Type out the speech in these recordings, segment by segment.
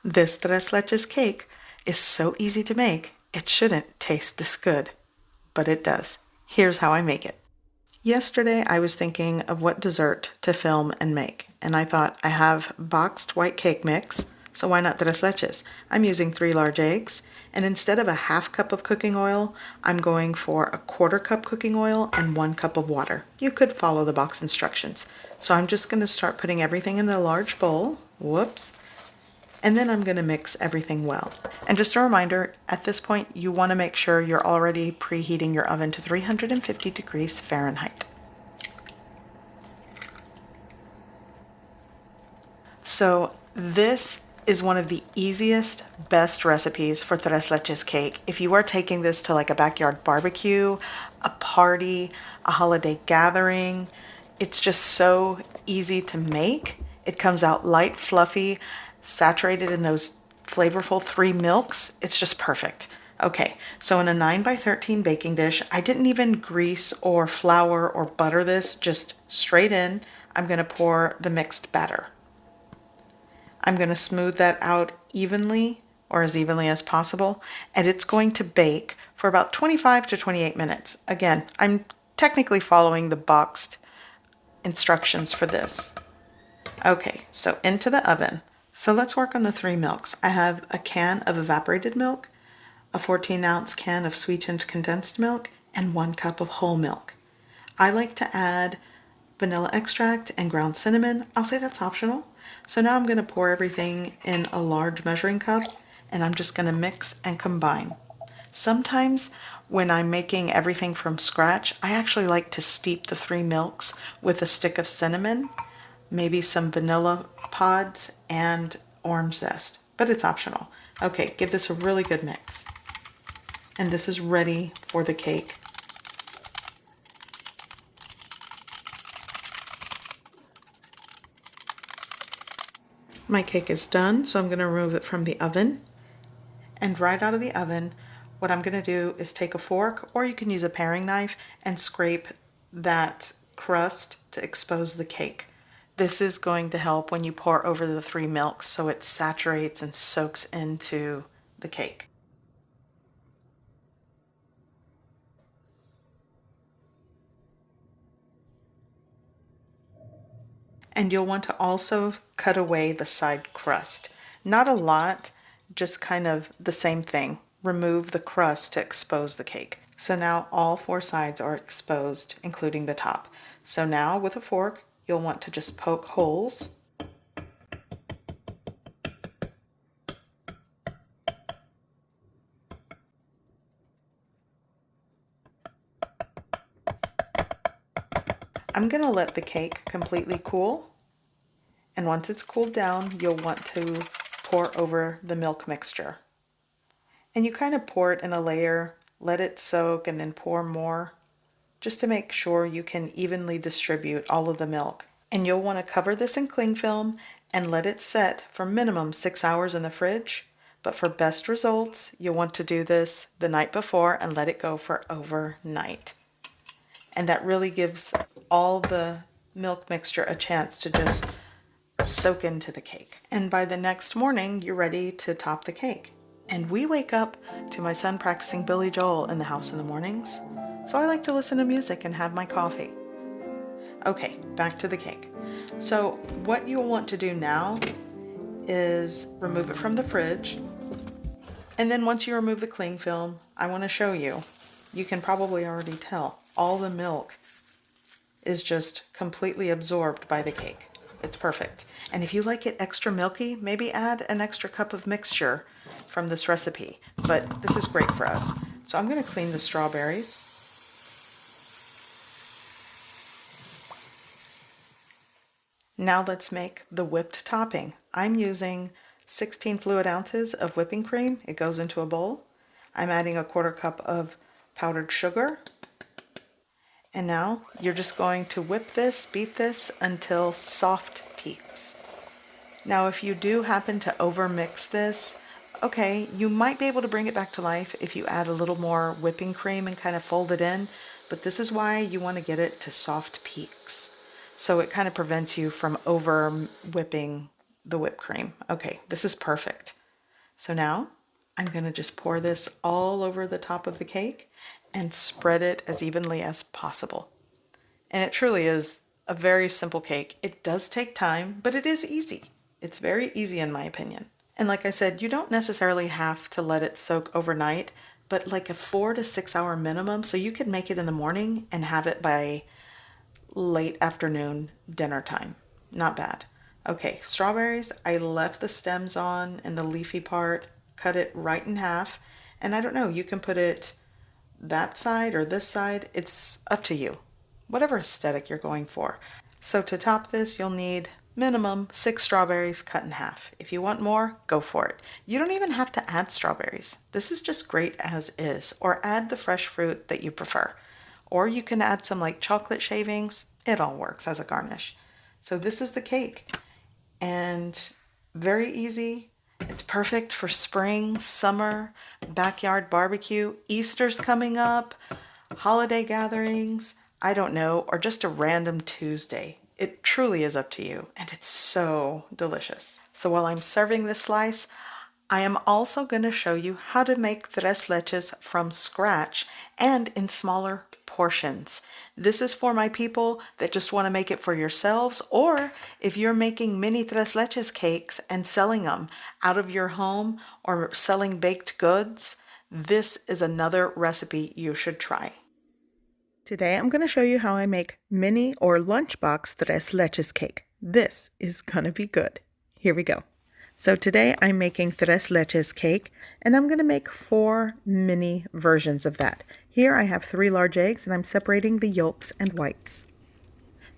This tres leches cake is so easy to make, it shouldn't taste this good, but it does. Here's how I make it. Yesterday I was thinking of what dessert to film and make, and I thought I have boxed white cake mix, so why not tres leches? I'm using 3 large eggs, and instead of a half cup of cooking oil, I'm going for a 1/4 cup cooking oil and 1 cup of water. You could follow the box instructions. So I'm just going to start putting everything in a large bowl. Whoops. And then I'm going to mix everything well. And just a reminder, at this point you want to make sure you're already preheating your oven to 350 degrees Fahrenheit. So this is one of the easiest, best recipes for tres leches cake. If you are taking this to like a backyard barbecue, a party, a holiday gathering, it's just so easy to make. It comes out light, fluffy, saturated in those flavorful 3 milks. It's just perfect. Okay, so in a 9x13 baking dish, I didn't even grease or flour or butter this, just straight in. I'm going to pour the mixed batter. I'm going to smooth that out evenly, or as evenly as possible, and it's going to bake for about 25 to 28 minutes. Again, I'm technically following the boxed instructions for this. Okay, so into the oven. So let's work on the 3 milks. I have a can of evaporated milk, a 14-ounce can of sweetened condensed milk, and 1 cup of whole milk. I like to add vanilla extract and ground cinnamon. I'll say that's optional. So now I'm going to pour everything in a large measuring cup, and I'm just going to mix and combine. Sometimes when I'm making everything from scratch, I actually like to steep the 3 milks with a stick of cinnamon, maybe some vanilla pods, and orange zest, but it's optional. Okay, give this a really good mix. And this is ready for the cake. My cake is done, so I'm going to remove it from the oven. And right out of the oven, what I'm going to do is take a fork, or you can use a paring knife, and scrape that crust to expose the cake. This is going to help when you pour over the 3 milks so it saturates and soaks into the cake. And you'll want to also cut away the side crust. Not a lot, just kind of the same thing. Remove the crust to expose the cake. So now all 4 sides are exposed, including the top. So now with a fork, you'll want to just poke holes. I'm going to let the cake completely cool, and once it's cooled down, you'll want to pour over the milk mixture. And you kind of pour it in a layer, let it soak, and then pour more, just to make sure you can evenly distribute all of the milk. And you'll want to cover this in cling film and let it set for minimum 6 hours in the fridge. But for best results, you'll want to do this the night before and let it go for overnight. And that really gives all the milk mixture a chance to just soak into the cake. And by the next morning, you're ready to top the cake. And we wake up to my son practicing Billy Joel in the house in the mornings. So I like to listen to music and have my coffee. Okay, back to the cake. So what you'll want to do now is remove it from the fridge. And then once you remove the cling film, I want to show you. You can probably already tell all the milk is just completely absorbed by the cake. It's perfect. And if you like it extra milky, maybe add an extra cup of mixture from this recipe. But this is great for us. So I'm going to clean the strawberries. Now let's make the whipped topping. I'm using 16 fluid ounces of whipping cream. It goes into a bowl. I'm adding a 1/4 cup of powdered sugar. And now you're just going to whip this, beat this until soft peaks. Now if you do happen to overmix this, okay, you might be able to bring it back to life if you add a little more whipping cream and kind of fold it in, but this is why you want to get it to soft peaks. So it kind of prevents you from over whipping the whipped cream. Okay, this is perfect. So now I'm going to just pour this all over the top of the cake and spread it as evenly as possible. And it truly is a very simple cake. It does take time, but it is easy. It's very easy in my opinion. And like I said, you don't necessarily have to let it soak overnight, but like a 4 to 6 hour minimum, so you could make it in the morning and have it by late afternoon dinner time. Not bad. Okay, strawberries, I left the stems on and the leafy part, cut it right in half, and I don't know, you can put it that side or this side, it's up to you. Whatever aesthetic you're going for. So to top this, you'll need minimum 6 strawberries cut in half. If you want more, go for it. You don't even have to add strawberries. This is just great as is, or add the fresh fruit that you prefer. Or you can add some like chocolate shavings. It all works as a garnish. So this is the cake. And very easy. It's perfect for spring, summer, backyard barbecue, Easter's coming up, holiday gatherings, I don't know, or just a random Tuesday. It truly is up to you, and it's so delicious. So while I'm serving this slice, I am also going to show you how to make tres leches from scratch and in smaller portions. This is for my people that just want to make it for yourselves, or if you're making mini tres leches cakes and selling them out of your home or selling baked goods, this is another recipe you should try. Today I'm going to show you how I make mini or lunchbox tres leches cake. This is going to be good. Here we go. So today I'm making tres leches cake, and I'm going to make 4 mini versions of that. Here I have 3 large eggs, and I'm separating the yolks and whites.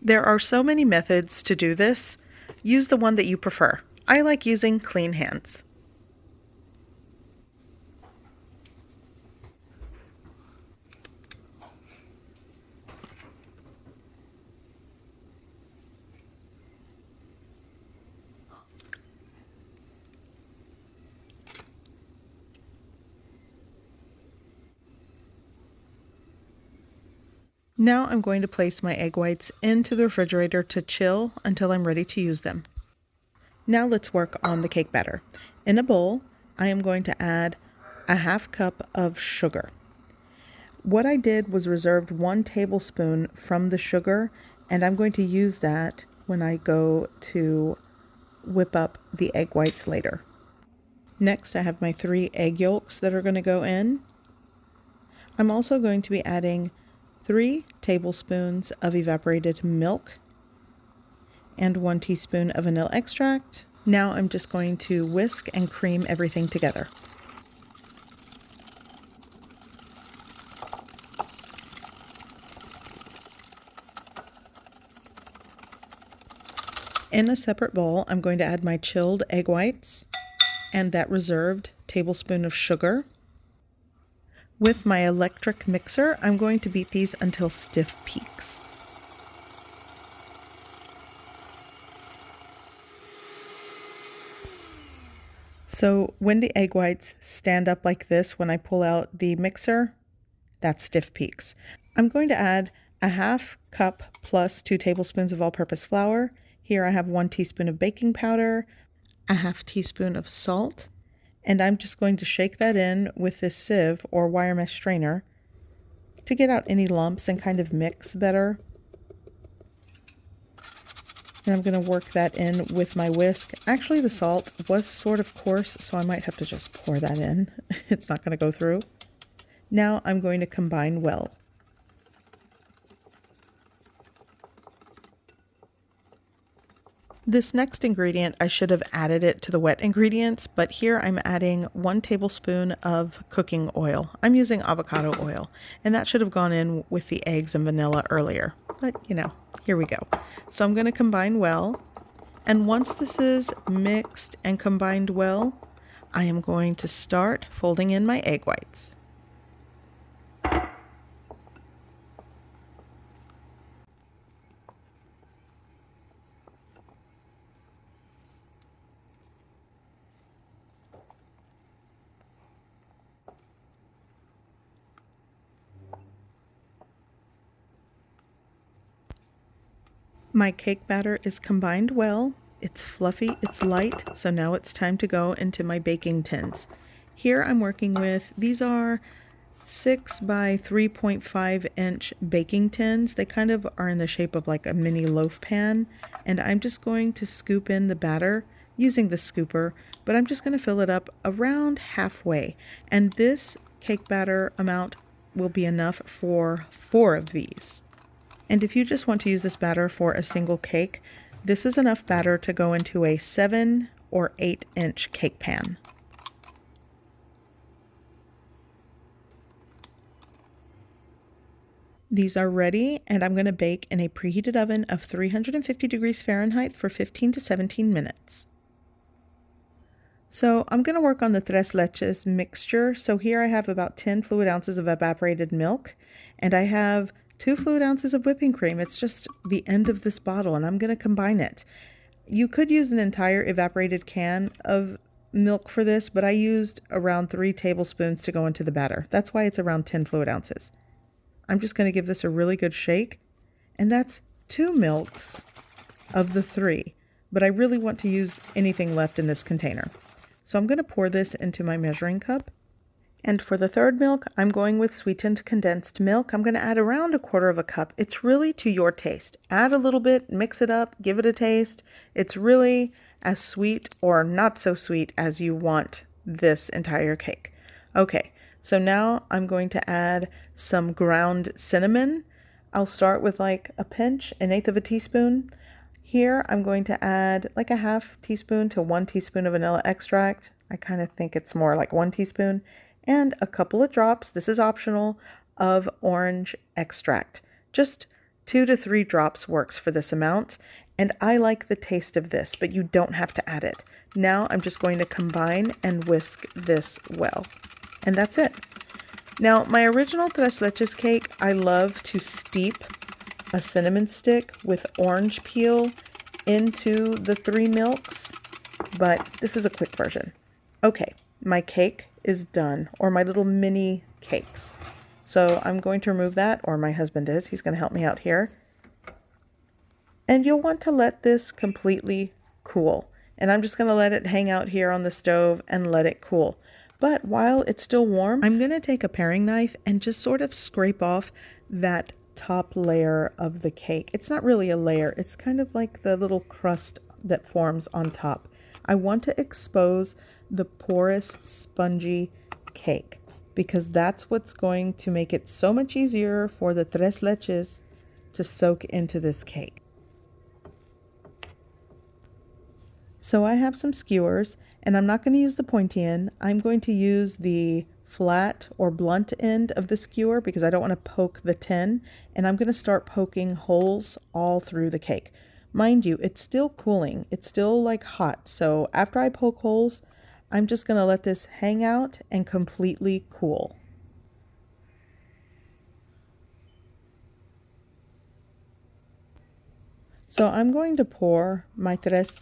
There are so many methods to do this. Use the one that you prefer. I like using clean hands. Now I'm going to place my egg whites into the refrigerator to chill until I'm ready to use them. Now let's work on the cake batter. In a bowl, I am going to add a half cup of sugar. What I did was reserved 1 tablespoon from the sugar, and I'm going to use that when I go to whip up the egg whites later. Next, I have my 3 egg yolks that are going to go in. I'm also going to be adding 3 tablespoons of evaporated milk and 1 teaspoon of vanilla extract. Now I'm just going to whisk and cream everything together. In a separate bowl, I'm going to add my chilled egg whites and that reserved tablespoon of sugar. With my electric mixer, I'm going to beat these until stiff peaks. So when the egg whites stand up like this, when I pull out the mixer, that's stiff peaks. I'm going to add a half cup plus 2 tablespoons of all-purpose flour. Here I have 1 teaspoon of baking powder, a half teaspoon of salt, and I'm just going to shake that in with this sieve or wire mesh strainer to get out any lumps and kind of mix better. And I'm going to work that in with my whisk. Actually, the salt was sort of coarse, so I might have to just pour that in. It's not going to go through. Now I'm going to combine well. This next ingredient, I should have added it to the wet ingredients, but here I'm adding 1 tablespoon of cooking oil. I'm using avocado oil, and that should have gone in with the eggs and vanilla earlier. But, here we go. So I'm going to combine well, and once this is mixed and combined well, I am going to start folding in my egg whites. My cake batter is combined well, It's fluffy, it's light, so now it's time to go into my baking tins. Here I'm working with, these are 6 by 3.5 inch baking tins. They kind of are in the shape of like a mini loaf pan, and I'm just going to scoop in the batter using the scooper, but I'm just going to fill it up around halfway, and this cake batter amount will be enough for 4 of these. And if you just want to use this batter for a single cake, this is enough batter to go into a 7 or 8 inch cake pan. These are ready, and I'm going to bake in a preheated oven of 350 degrees Fahrenheit for 15 to 17 minutes. So I'm going to work on the tres leches mixture. So here I have about 10 fluid ounces of evaporated milk, and I have 2 fluid ounces of whipping cream. It's just the end of this bottle, and I'm going to combine it. You could use an entire evaporated can of milk for this, but I used around 3 tablespoons to go into the batter. That's why it's around 10 fluid ounces. I'm just going to give this a really good shake, and that's 2 milks of the 3, but I really want to use anything left in this container. So I'm going to pour this into my measuring cup, and for the third milk, I'm going with sweetened condensed milk. I'm going to add around 1/4 cup. It's really to your taste. Add a little bit, mix it up, give it a taste. It's really as sweet or not so sweet as you want this entire cake. Okay. So now I'm going to add some ground cinnamon. I'll start with like a pinch, 1/8 of a teaspoon. Here I'm going to add like a 1/2 teaspoon to 1 teaspoon of vanilla extract. I kind of think it's more like 1 teaspoon. And a couple of drops, this is optional, of orange extract. Just 2 to 3 drops works for this amount. And I like the taste of this, but you don't have to add it. Now I'm just going to combine and whisk this well. And that's it. Now, my original tres leches cake, I love to steep a cinnamon stick with orange peel into the 3 milks, but this is a quick version. Okay, my cake is done, or my little mini cakes. So I'm going to remove that, or my husband is. He's going to help me out here. And you'll want to let this completely cool. And I'm just going to let it hang out here on the stove and let it cool. But while it's still warm, I'm going to take a paring knife and just sort of scrape off that top layer of the cake. It's not really a layer. It's kind of like the little crust that forms on top. I want to expose the porous, spongy cake because that's what's going to make it so much easier for the tres leches to soak into this cake. So I have some skewers, and I'm not going to use the pointy end. I'm going to use the flat or blunt end of the skewer because I don't want to poke the tin, and I'm going to start poking holes all through the cake. Mind you, it's still cooling. It's still like hot. So after I poke holes, I'm just going to let this hang out and completely cool. So I'm going to pour my tres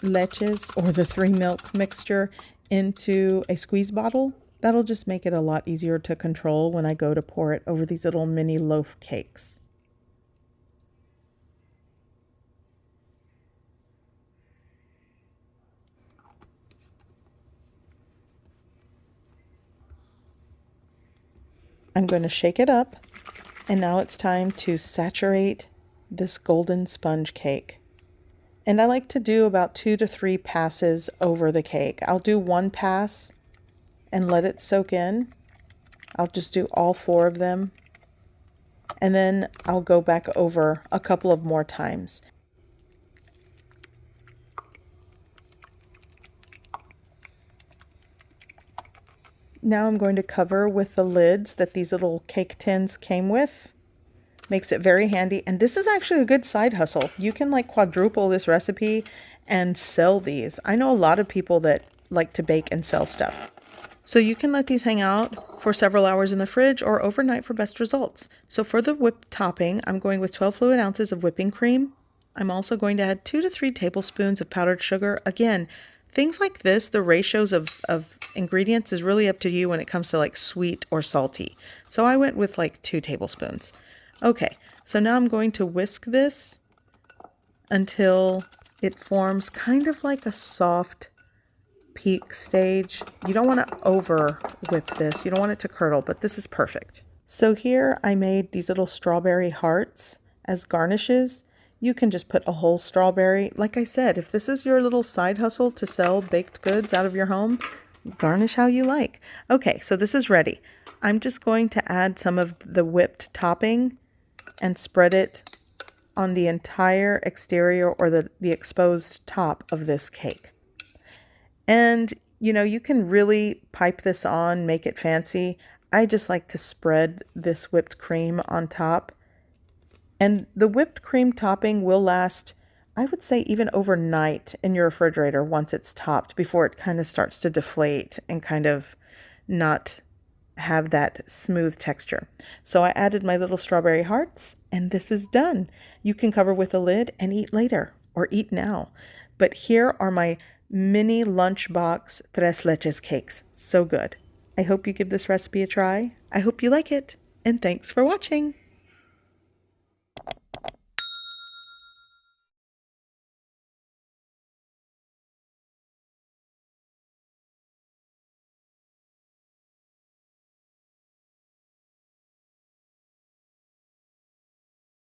leches, or the 3 milk mixture, into a squeeze bottle. That'll just make it a lot easier to control when I go to pour it over these little mini loaf cakes. I'm going to shake it up, and now it's time to saturate this golden sponge cake. And I like to do about 2 to 3 passes over the cake. I'll do 1 pass and let it soak in. I'll just do all 4 of them. And then I'll go back over a couple of more times. Now I'm going to cover with the lids that these little cake tins came with. Makes it very handy, and this is actually a good side hustle. You can like quadruple this recipe and sell these. I know a lot of people that like to bake and sell stuff. So you can let these hang out for several hours in the fridge or overnight for best results. So for the whipped topping, I'm going with 12 fluid ounces of whipping cream. I'm also going to add 2 to 3 tablespoons of powdered sugar. Again, things like this, the ratios of ingredients is really up to you when it comes to like sweet or salty. So I went with like 2 tablespoons. Okay, so now I'm going to whisk this until it forms kind of like a soft peak stage. You don't want to over whip this. You don't want it to curdle, but this is perfect. So here I made these little strawberry hearts as garnishes. You can just put a whole strawberry. Like I said, if this is your little side hustle to sell baked goods out of your home, garnish how you like. Okay, so this is ready. I'm just going to add some of the whipped topping and spread it on the entire exterior or the exposed top of this cake. And, you know, you can really pipe this on, make it fancy. I just like to spread this whipped cream on top. And the whipped cream topping will last, I would say, even overnight in your refrigerator once it's topped before it kind of starts to deflate and kind of not have that smooth texture. So I added my little strawberry hearts and this is done. You can cover with a lid and eat later or eat now. But here are my mini lunchbox tres leches cakes. So good. I hope you give this recipe a try. I hope you like it, and thanks for watching.